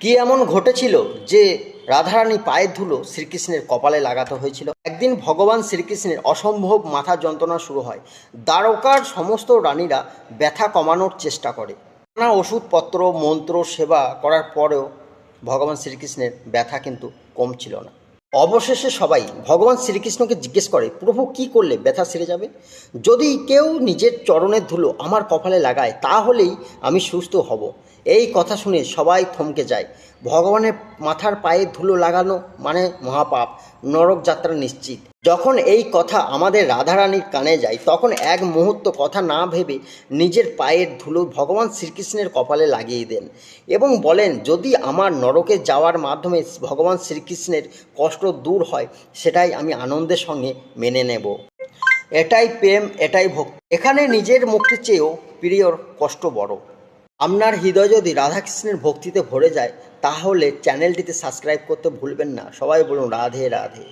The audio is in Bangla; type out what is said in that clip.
কি এমন ঘটেছিল যে রাধারানী পায়ের ধুলো শ্রীকৃষ্ণের কপালে লাগাতে হয়েছিল? একদিন ভগবান শ্রীকৃষ্ণের অসম্ভব মাথা যন্ত্রণা শুরু হয়। দ্বারকার সমস্ত রানীরা ব্যথা কমানোর চেষ্টা করে। নানা ওষুধপত্র মন্ত্র সেবা করার পরেও ভগবান শ্রীকৃষ্ণের ব্যথা কিন্তু কমছিল না। অবশেষে সবাই ভগবান শ্রীকৃষ্ণকে জিজ্ঞেস করে, প্রভু কি করলে ব্যথা সেরে যাবে? যদি কেউ নিজের চরণের ধুলো আমার কপালে লাগায় তাহলেই আমি সুস্থ হব। এই কথা শুনে সবাই থমকে যায়। ভগবানের মাথার পায়ে ধুলো লাগানো মানে মহাপাপ, নরক যাত্রা নিশ্চিত। যখন এই কথা আমাদের রাধারানীর কানে যায় তখন এক মুহূর্ত কথা না ভেবে নিজের পায়ের ধুলো ভগবান শ্রীকৃষ্ণের কপালে লাগিয়ে দেন এবং বলেন, যদি আমার নরকে যাওয়ার মাধ্যমে ভগবান শ্রীকৃষ্ণের কষ্ট দূর হয় সেটাই আমি আনন্দের সঙ্গে মেনে নেব। এটাই প্রেম, এটাই ভক্তি। এখানে নিজের মুক্তির চেয়েও প্রিয়র কষ্ট বড়। আপনার হৃদয় যদি রাধাকৃষ্ণের ভক্তিতে ভরে যায় তাহলে চ্যানেলটিতে সাবস্ক্রাইব করতে ভুলবেন না। সবাই বলুন রাধে রাধে।